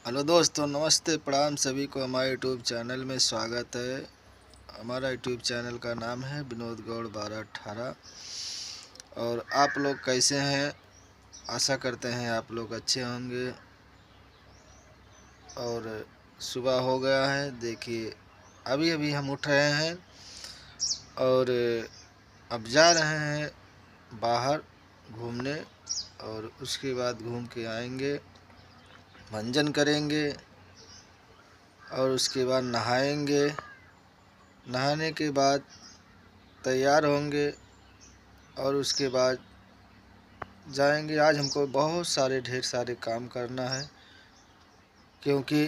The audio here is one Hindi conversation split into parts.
हेलो दोस्तों, नमस्ते, प्रणाम। सभी को हमारे यूट्यूब चैनल में स्वागत है। हमारा यूट्यूब चैनल का नाम है विनोद गौड़ 1218। और आप लोग कैसे हैं? आशा करते हैं आप लोग अच्छे होंगे। और सुबह हो गया है, देखिए अभी अभी हम उठ रहे हैं और अब जा रहे हैं बाहर घूमने। और उसके बाद घूम के आएंगे, भंजन करेंगे और उसके बाद नहाएंगे। नहाने के बाद तैयार होंगे और उसके बाद जाएंगे। आज हमको बहुत सारे ढेर सारे काम करना है, क्योंकि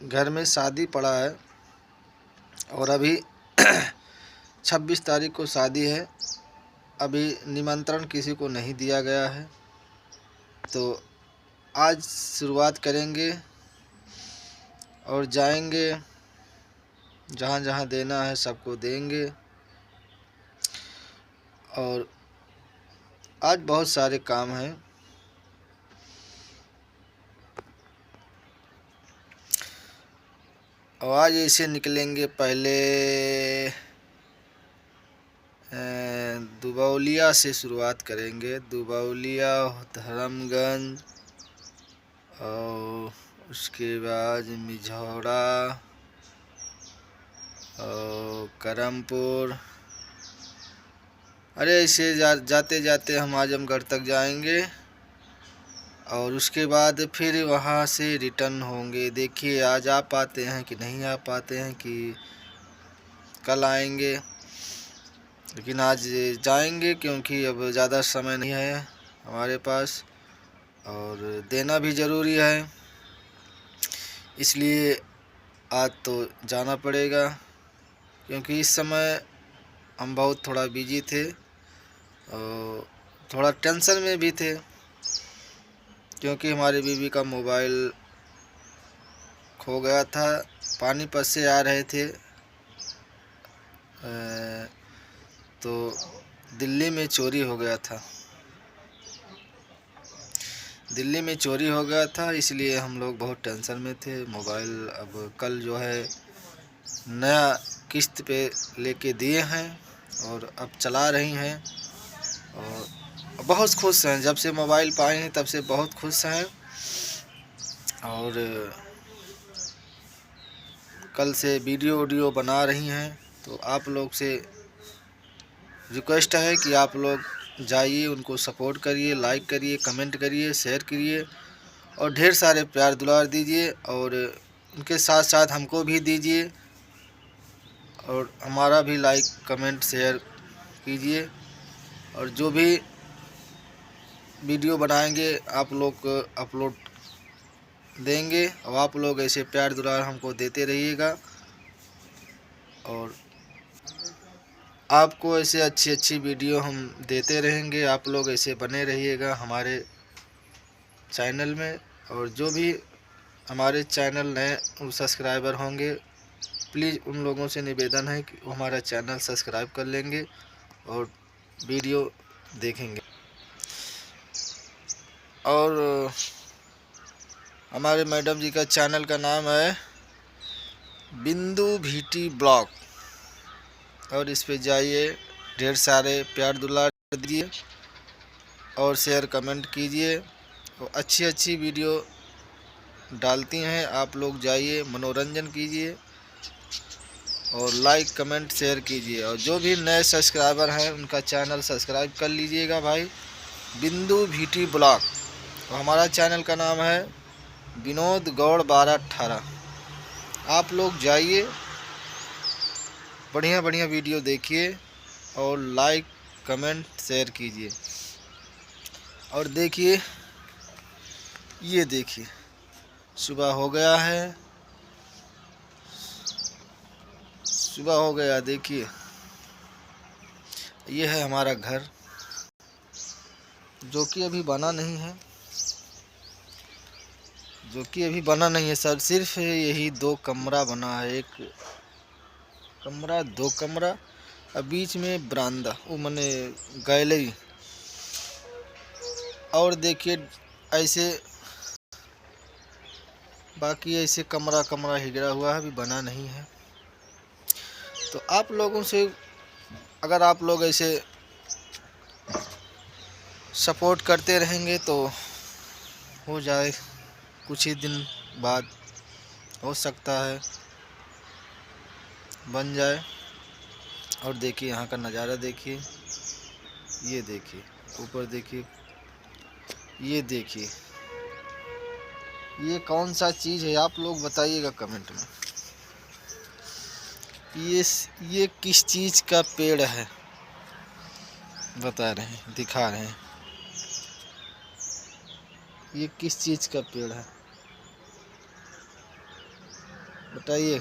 घर में शादी पड़ा है और अभी 26 तारीख को शादी है। अभी निमंत्रण किसी को नहीं दिया गया है, तो आज शुरुआत करेंगे और जाएंगे। जहाँ जहाँ देना है सबको देंगे। और आज बहुत सारे काम हैं। और आज ऐसे निकलेंगे। पहले दुबौलिया से शुरुआत करेंगे। दुबौलिया, धर्मगंज और उसके बाद मिझौरा और करमपुर। अरे ऐसे जाते जाते हम आजमगढ़ तक जाएंगे और उसके बाद फिर वहाँ से रिटर्न होंगे। देखिए आज आ पाते हैं कि नहीं आ पाते हैं, कि कल आएंगे। लेकिन आज जाएंगे, क्योंकि अब ज़्यादा समय नहीं है हमारे पास और देना भी ज़रूरी है, इसलिए आज तो जाना पड़ेगा। क्योंकि इस समय हम बहुत थोड़ा बिजी थे और थोड़ा टेंशन में भी थे, क्योंकि हमारी बीवी का मोबाइल खो गया था। पानीपत से आ रहे थे तो दिल्ली में चोरी हो गया था। दिल्ली में चोरी हो गया था, इसलिए हम लोग बहुत टेंशन में थे। मोबाइल अब कल जो है नया किस्त पे लेके दिए हैं और अब चला रही हैं और बहुत खुश हैं। जब से मोबाइल पाए हैं तब से बहुत खुश हैं। और कल से वीडियो बना रही हैं। तो आप लोग से रिक्वेस्ट है कि आप लोग जाइए, उनको सपोर्ट करिए, लाइक करिए, कमेंट करिए, शेयर करिए और ढेर सारे प्यार दुलार दीजिए। और उनके साथ साथ हमको भी दीजिए और हमारा भी लाइक कमेंट शेयर कीजिए। और जो भी वीडियो बनाएंगे आप लोग को अपलोड देंगे और आप लोग ऐसे प्यार दुलार हमको देते रहिएगा। और आपको ऐसे अच्छी अच्छी वीडियो हम देते रहेंगे। आप लोग ऐसे बने रहिएगा हमारे चैनल में। और जो भी हमारे चैनल नए सब्सक्राइबर होंगे, प्लीज़ उन लोगों से निवेदन है कि वो हमारा चैनल सब्सक्राइब कर लेंगे और वीडियो देखेंगे। और हमारे मैडम जी का चैनल का नाम है बिंदु भीटी ब्लॉग, और इस पे जाइए, ढेर सारे प्यार दुलार दीजिए और शेयर कमेंट कीजिए। और अच्छी अच्छी वीडियो डालती हैं। आप लोग जाइए, मनोरंजन कीजिए और लाइक कमेंट शेयर कीजिए। और जो भी नए सब्सक्राइबर हैं उनका चैनल सब्सक्राइब कर लीजिएगा भाई, बिंदु भीटी ब्लॉग। और हमारा चैनल का नाम है विनोद गौड़ 1218। आप लोग जाइए, बढ़िया बढ़िया वीडियो देखिए और लाइक कमेंट शेयर कीजिए। और देखिए, ये देखिए सुबह हो गया है, सुबह हो गया। देखिए ये है हमारा घर, जो कि अभी बना नहीं है, सर। सिर्फ यही 2 कमरा बना है। 1 कमरा, 2 कमरा और बीच में बरामदा, वो माने गैलरी। और देखिए ऐसे बाकी ऐसे कमरा कमरा हिगड़ा हुआ है, अभी बना नहीं है। तो आप लोगों से, अगर आप लोग ऐसे सपोर्ट करते रहेंगे तो हो जाए, कुछ ही दिन बाद हो सकता है बन जाए। और देखिए यहाँ का नज़ारा देखिए, ये देखिए ऊपर देखिए, ये देखिए, ये कौन सा चीज़ है आप लोग बताइएगा कमेंट में। ये किस चीज़ का पेड़ है, बता रहे हैं, दिखा रहे हैं, ये किस चीज़ का पेड़ है बताइए।